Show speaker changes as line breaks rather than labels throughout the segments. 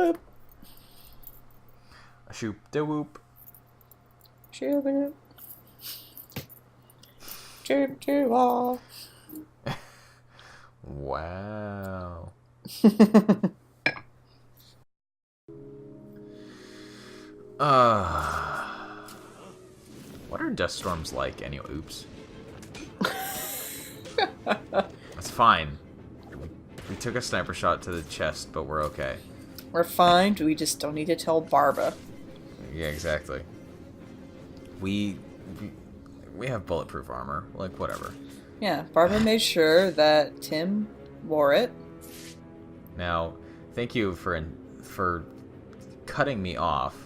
Boop.
A shoop de whoop.
Choo boop. Choo choo all.
Wow. What are dust storms like anyway? Oops. That's fine. We took a sniper shot to the chest, but we're okay.
We're fine. We just don't need to tell Barba.
Yeah, exactly. We have bulletproof armor. Like, whatever.
Yeah, Barba made sure that Tim wore it.
Now, thank you for cutting me off.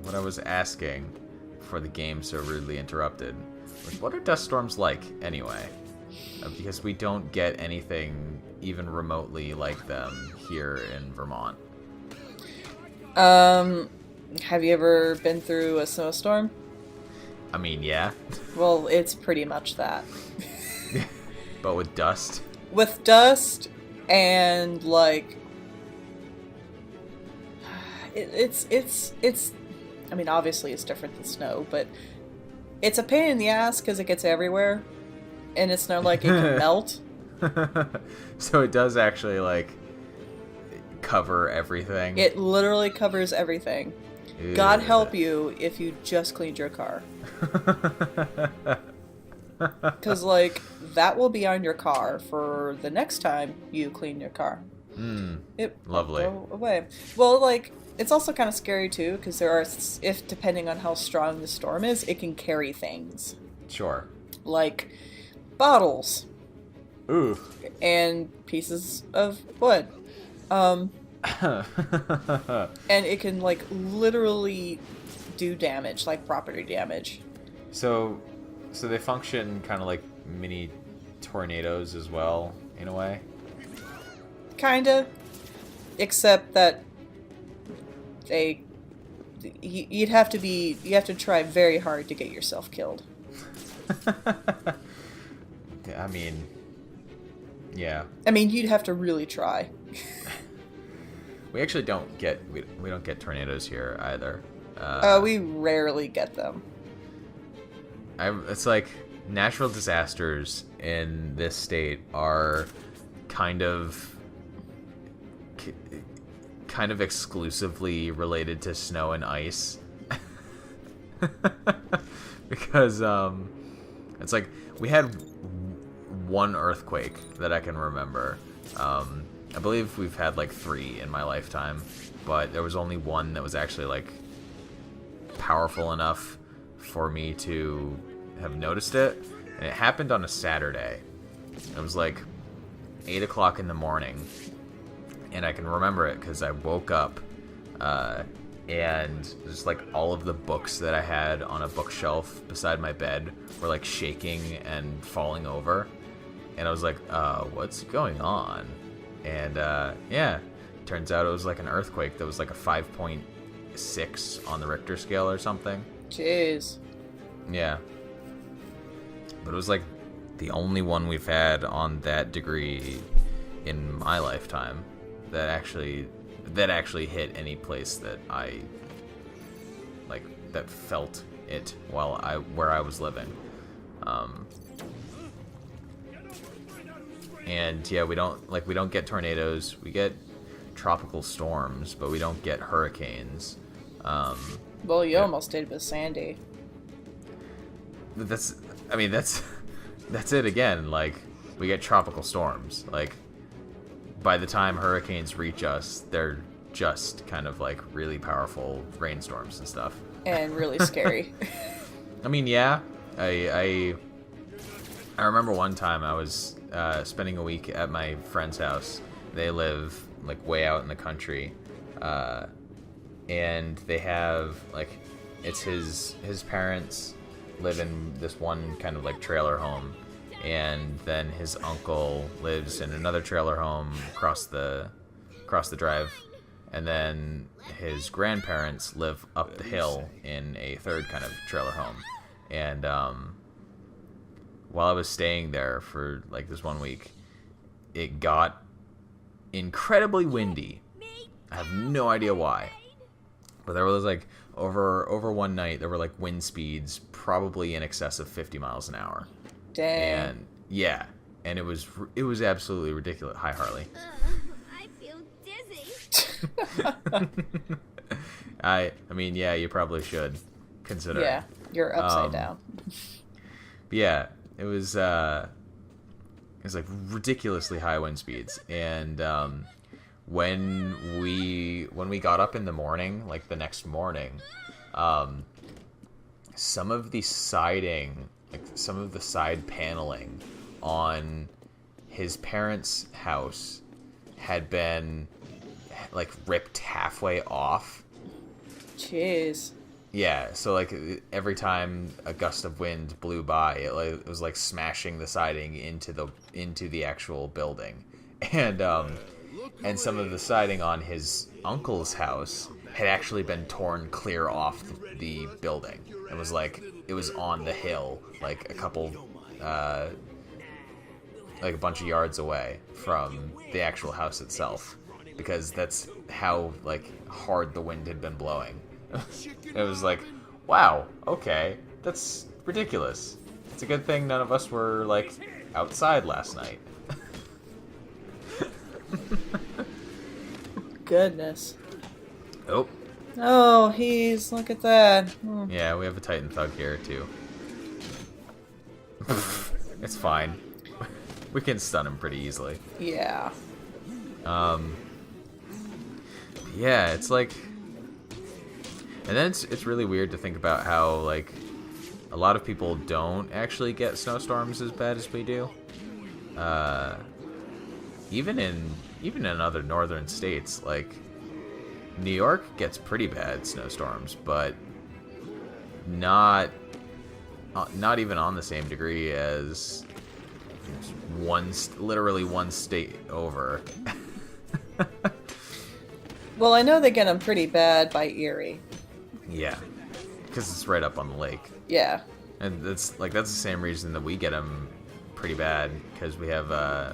What I was asking for the game so rudely interrupted was, what are dust storms like anyway? Because we don't get anything even remotely like them here in Vermont.
Have you ever been through a snowstorm?
I mean, yeah.
Well, it's pretty much that.
But with dust?
With dust and, like... It's... I mean, obviously it's different than snow, but it's a pain in the ass because it gets everywhere. And it's not like it can melt.
So it does actually, like, cover everything?
It literally covers everything.
Ew.
God help you if you just cleaned your car. Because, like, that will be on your car for the next time you clean your car. It
Lovely.
will go away. Well, like, it's also kind of scary, too, because there are, if depending on how strong the storm is, it can carry things.
Sure.
Like bottles.
Ooh.
And pieces of wood. And it can, like, literally do damage, like property damage.
So they function kind of like mini tornadoes as well, in a way?
Kinda. Except that you have to try very hard to get yourself killed.
I mean, yeah.
I mean, you'd have to really try.
We actually don't get we don't get tornadoes here either.
We rarely get them.
It's like natural disasters in this state are kind of exclusively related to snow and ice. Because it's like we had one earthquake that I can remember. I believe we've had like 3 in my lifetime, but there was only one that was actually like powerful enough for me to have noticed it, and it happened on a Saturday. It was like 8 o'clock in the morning, and I can remember it because I woke up and just like all of the books that I had on a bookshelf beside my bed were like shaking and falling over, and I was like, what's going on? And yeah, turns out it was like an earthquake that was like a 5.6 on the Richter scale or something.
Jeez.
Yeah. But it was like the only one we've had on that degree in my lifetime that actually hit any place that I like, that felt it where I was living. And yeah, we don't get tornadoes. We get tropical storms, but we don't get hurricanes.
Well, you almost did with Sandy.
That's it again. Like, we get tropical storms. Like, by the time hurricanes reach us, they're just kind of like really powerful rainstorms and stuff.
And really scary.
I mean, yeah. I remember one time I was spending a week at my friend's house. They live like way out in the country, and they have like, it's his parents live in this one kind of like trailer home, and then his uncle lives in another trailer home across the drive, and then his grandparents live up the hill in a third kind of trailer home. And while I was staying there for like this one week, it got incredibly windy, I have no idea why. But there was like over one night there were like wind speeds probably in excess of 50 miles an hour.
Dang.
And yeah, and it was absolutely ridiculous. Hi, Harley.
I feel dizzy.
I mean, yeah, you probably should consider.
Yeah, you're upside down.
But yeah, it was like ridiculously high wind speeds, and when we got up in the morning, like the next morning, some of the siding, like some of the side paneling on his parents' house had been like ripped halfway off.
Jeez.
Yeah, so like every time a gust of wind blew by, it was like smashing the siding into the actual building, and some of the siding on his uncle's house had actually been torn clear off the building. It was on the hill, like a couple, like a bunch of yards away from the actual house itself, because that's how like hard the wind had been blowing. It was like, wow, okay, that's ridiculous. It's a good thing none of us were like outside last night.
Goodness.
Oh.
Oh, look at that.
Yeah, we have a Titan Thug here too. It's fine. We can stun him pretty easily.
Yeah.
Yeah, it's like, and then it's really weird to think about how like a lot of people don't actually get snowstorms as bad as we do. Even in other northern states, like New York gets pretty bad snowstorms, but not even on the same degree as literally one state over.
Well, I know they get them pretty bad by Erie.
Yeah, because it's right up on the lake.
Yeah.
And that's the same reason that we get them pretty bad, because we have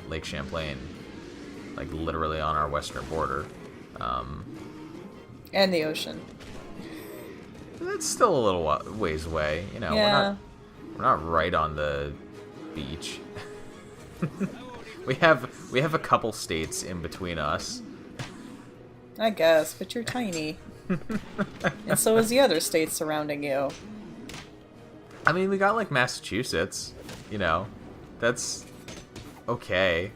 Lake Champlain, like literally on our western border.
And the ocean.
That's still a little ways away, you know.
Yeah.
We're not right on the beach. we have a couple states in between us.
I guess, but you're tiny. And so is the other states surrounding you.
I mean, we got like Massachusetts, you know. That's okay.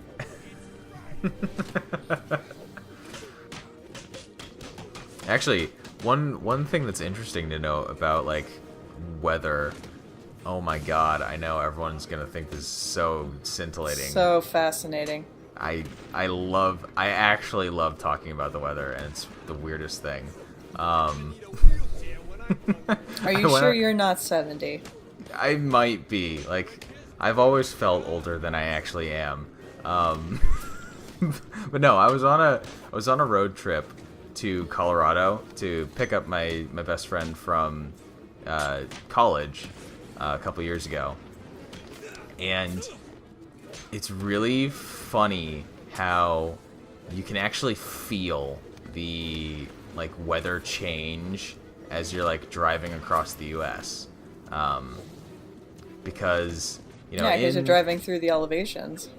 Actually, one thing that's interesting to know about like weather. Oh my god, I know everyone's gonna think this is so scintillating.
So fascinating.
I actually love talking about the weather, and it's the weirdest thing.
Are you sure you're not 70?
I might be. Like, I've always felt older than I actually am. But no, I was on a road trip to Colorado to pick up my best friend from college a couple years ago, and it's really funny how you can actually feel the like weather change as you're like driving across the U.S. Because you know,
because you're driving through the elevations.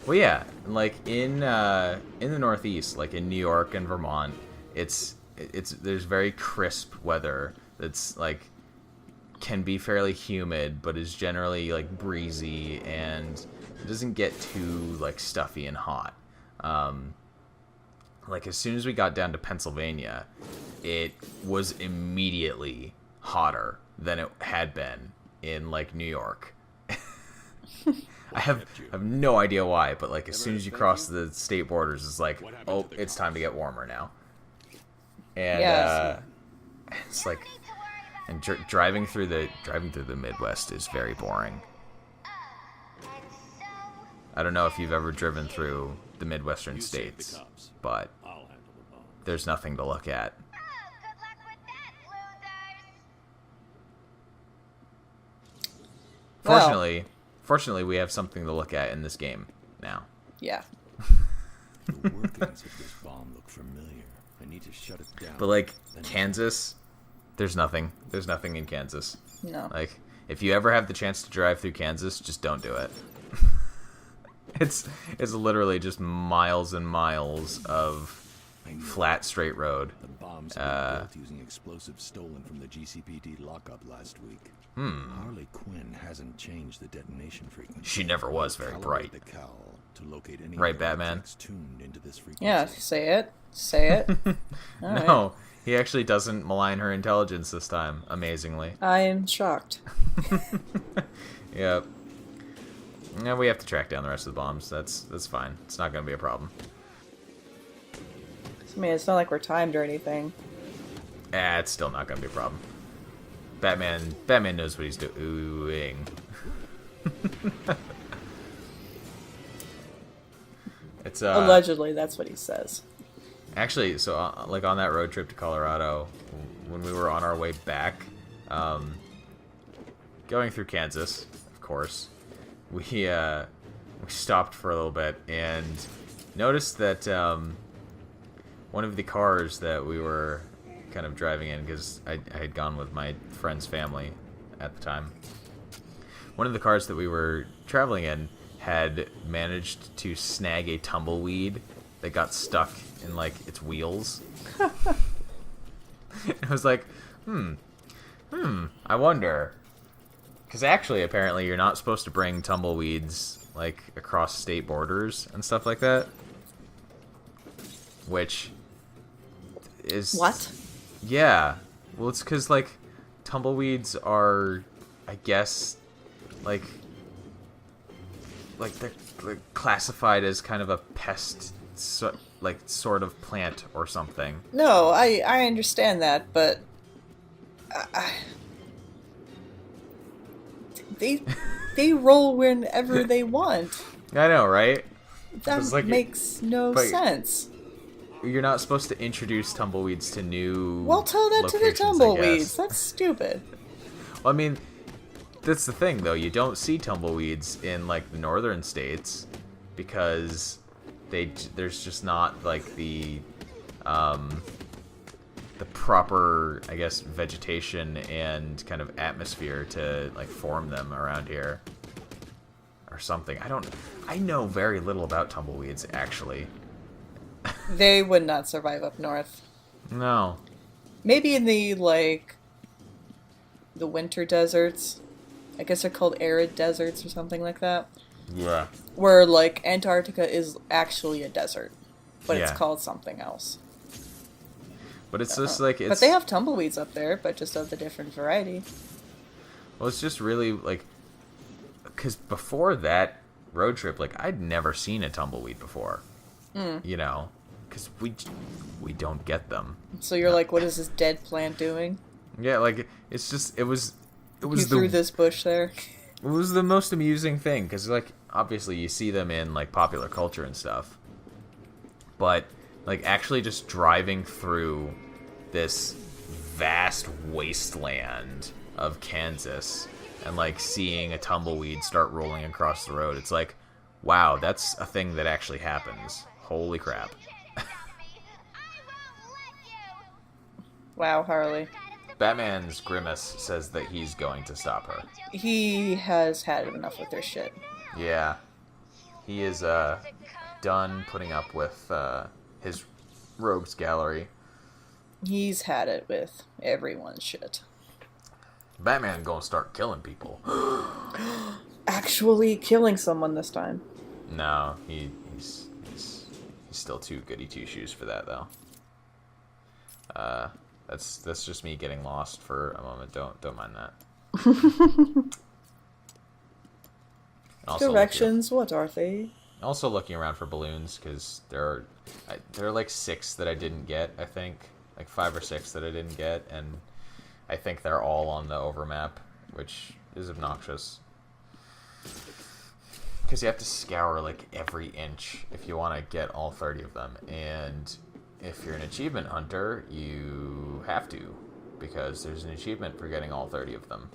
Well, yeah, like in the Northeast, like in New York and Vermont, there's very crisp weather that's like can be fairly humid, but is generally like breezy and it doesn't get too like stuffy and hot. Like as soon as we got down to Pennsylvania, it was immediately hotter than it had been in like New York. I have no idea why, but like as soon as you cross the state borders, it's like, oh, it's time to get warmer now. And it's like, and driving through the Midwest is very boring. I don't know if you've ever driven through the Midwestern states, but there's nothing to look at. Fortunately, we have something to look at in this game now.
Yeah.
The workings of this bomb look familiar. I need to shut it down.
But like Kansas, there's nothing. There's nothing in Kansas.
No.
Like if you ever have the chance to drive through Kansas, just don't do it. It's literally just miles and miles of flat, straight road.
The bombs were built using explosives stolen from the GCPD lockup last week. Harley Quinn hasn't changed the detonation frequency.
She never was very bright.
The cowl to locate any
Right, Batman?
tuned into this frequency.
Yeah, say it. Say it. All
No,
right.
he actually doesn't malign her intelligence this time, amazingly.
I am shocked.
Yep. Yeah, we have to track down the rest of the bombs. That's fine. It's not going to be a problem.
I mean, it's not like we're timed or anything.
It's still not going to be a problem. Batman knows what he's doing. It's
Allegedly, that's what he says.
actually, so like on that road trip to Colorado, when we were on our way back, going through Kansas, of course, we stopped for a little bit and noticed that one of the cars that we were kind of driving in, because I had gone with my friend's family at the time. One of the cars that we were traveling in had managed to snag a tumbleweed that got stuck in like its wheels. I was like, I wonder. Because actually, apparently, you're not supposed to bring tumbleweeds like across state borders and stuff like that. Which is
What?
Yeah. Well, it's because like tumbleweeds are, I guess, like they're classified as kind of a pest, sort of plant or something.
No, I understand that, but they roll whenever they want.
I know, right?
That
It's like-
makes no
but-
sense.
You're not supposed to introduce tumbleweeds to new.
Well, tell that to the
locations, I
tumbleweeds.
guess.
That's stupid.
Well, I mean, that's the thing, though. You don't see tumbleweeds in like the northern states because there's just not like the proper, I guess, vegetation and kind of atmosphere to like form them around here or something. I know very little about tumbleweeds, actually.
They would not survive up north.
No.
Maybe in the winter deserts. I guess they're called arid deserts or something like that.
Yeah.
Where like Antarctica is actually a desert, but it's
Yeah.
called something else.
But it's just like it's.
But they have tumbleweeds up there, but just of the different variety.
Well, it's just really like, because before that road trip, like I'd never seen a tumbleweed before. You know, because we don't get them.
So you're like, what is this dead plant doing?
Yeah, like it's just it was
You threw this bush there.
It was the most amusing thing because like obviously you see them in like popular culture and stuff, but like actually just driving through this vast wasteland of Kansas and like seeing a tumbleweed start rolling across the road, it's like, wow, that's a thing that actually happens. Holy crap.
Wow, Harley.
Batman's grimace says that he's going to stop her.
He has had enough with their shit.
Yeah. He is done putting up with his rogues gallery.
He's had it with everyone's shit.
Batman gonna start killing people.
Actually killing someone this time.
No, he's still too goody two shoes for that though. That's just me getting lost for a moment. Don't mind that. Also
Directions, what are they?
Also looking around for balloons because there are like 6 that I didn't get. I think like 5 or 6 that I didn't get, and I think they're all on the overmap, which is obnoxious. Because you have to scour like every inch if you want to get all 30 of them, and if you're an achievement hunter, you have to, because there's an achievement for getting all 30 of them.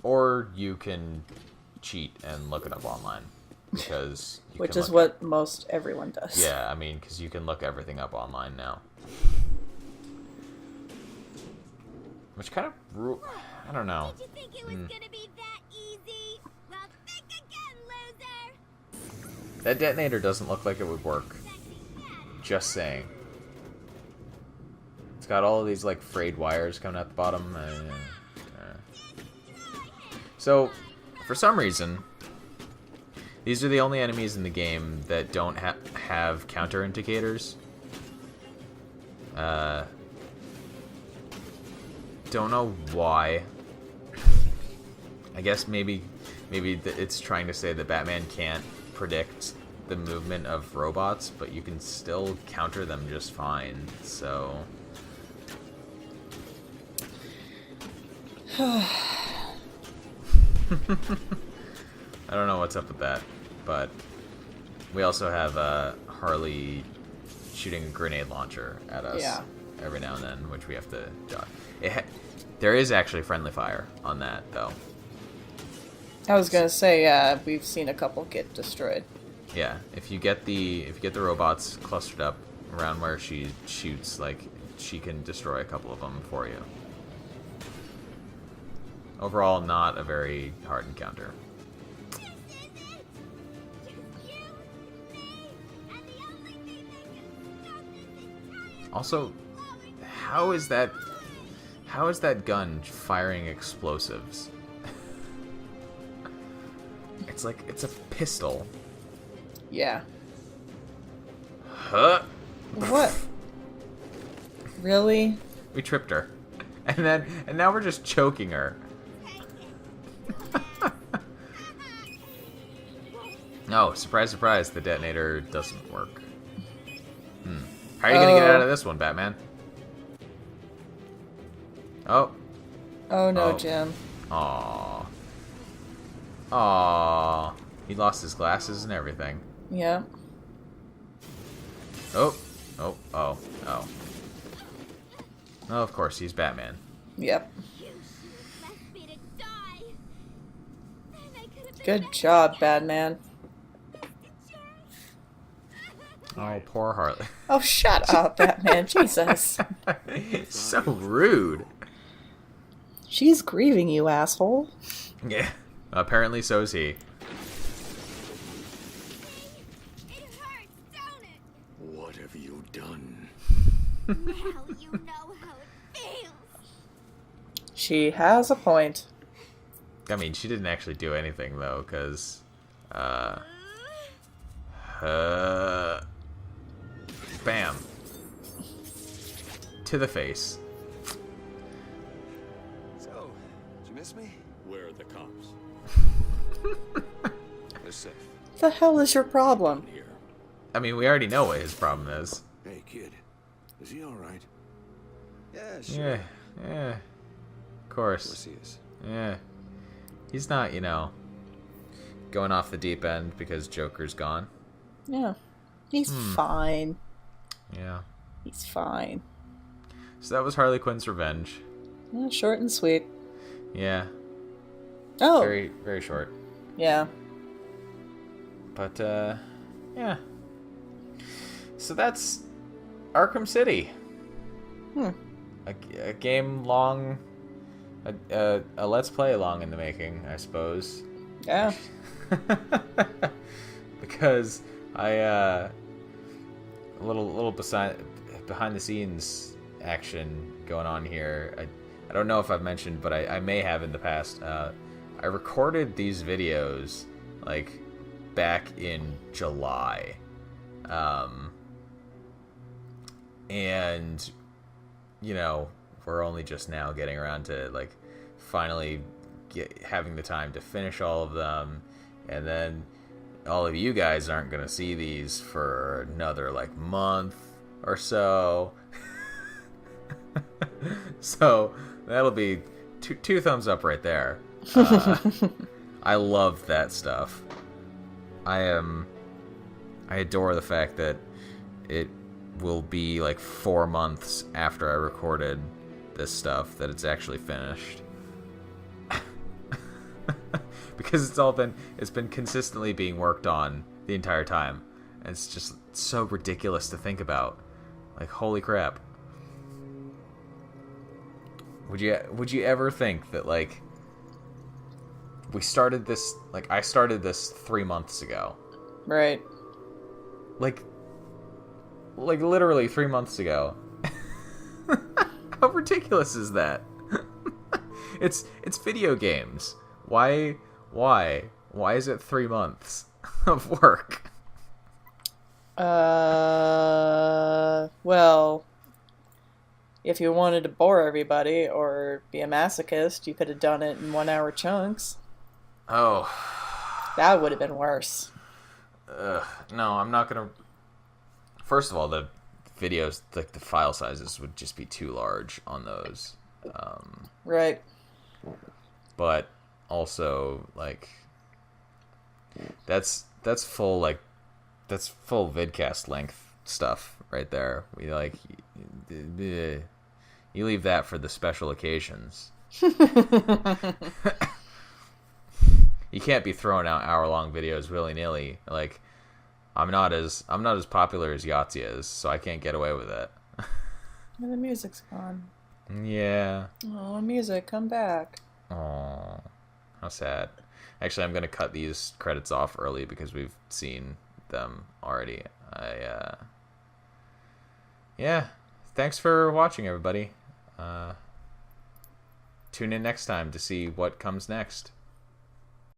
Or you can cheat and look it up online. because
which is what most everyone does.
Yeah, I mean, because you can look everything up online now. Which kind of, I don't know.
Did you think it was gonna be that easy? Well, think again, loser.
That detonator doesn't look like it would work. Just saying. It's got all of these like frayed wires coming out the bottom. So, for some reason, these are the only enemies in the game that don't have counter indicators. Don't know why. I guess maybe it's trying to say that Batman can't predict the movement of robots, but you can still counter them just fine. So I don't know what's up with that, but we also have Harley shooting a grenade launcher at us every now and then, which we have to dodge. There is actually friendly fire on that, though.
I was gonna say, we've seen a couple get destroyed.
Yeah, if you get the robots clustered up around where she shoots, like, she can destroy a couple of them for you. Overall, not a very hard encounter. Also, how is that gun firing explosives? It's a pistol.
Yeah.
Huh?
What? Really?
We tripped her. And now we're just choking her. No, surprise, surprise, the detonator doesn't work. How are you gonna get out of this one, Batman? Oh.
Oh no, Jim.
Aww. Aww. He lost his glasses and everything.
Yeah.
Oh. Oh. Oh. Oh. Oh, of course, he's Batman.
Yep.
You should have left me to die. Then I could have been
Good
back
job,
again.
Batman.
Oh, poor Harley.
Oh, shut up, Batman. Jesus.
So rude.
She's grieving you, asshole.
Yeah. Apparently so is he.
It hurts, don't it?
What have you done?
Well, you know how it feels.
She has a point.
I mean, she didn't actually do anything, though, because... Bam. To the face.
So, did you miss me? Where are the cops? They're safe.
The hell is your problem?
Here.
I mean, we already know what his problem is.
Hey, kid. Is he alright? Yeah,
Yeah, yeah. Of
Of
course.
course he is.
Yeah. He's not, going off the deep end because Joker's gone.
Yeah. He's fine.
Yeah.
He's fine.
So that was Harley Quinn's revenge.
Yeah, short and sweet.
Yeah.
Oh.
Very, very short.
Yeah.
But, yeah. So that's Arkham City. A game long... A Let's Play long in the making, I suppose.
Yeah.
Because a little behind the scenes action going on here. I don't know if I've mentioned, but I may have in the past. I recorded these videos like back in July, and we're only just now getting around to like finally having the time to finish all of them, and then all of you guys aren't gonna see these for another like month or so. So that'll be two thumbs up right there. I love that stuff. I adore the fact that it will be like 4 months after I recorded this stuff that it's actually finished. because it's been consistently being worked on the entire time, and it's just so ridiculous to think about. Like, holy crap. Would you ever think that, like, I started this 3 months ago.
Right.
Like literally 3 months ago. How ridiculous is that? It's video games. Why is it 3 months of work?
Well, if you wanted to bore everybody or be a masochist, you could have done it in 1 hour chunks.
Oh.
That would have been worse.
No, I'm not gonna. First of all, the videos, like the file sizes, would just be too large on those.
Right.
But also, like, that's full vidcast length stuff right there. We you leave that for the special occasions. You can't be throwing out hour-long videos willy-nilly. Like, I'm not as popular as Yahtzee is, so I can't get away with it.
And the music's gone.
Yeah.
Oh, music, come back.
Oh, how sad. Actually, I'm going to cut these credits off early because we've seen them already. Yeah. Thanks for watching, everybody. Tune in next time to see what comes next.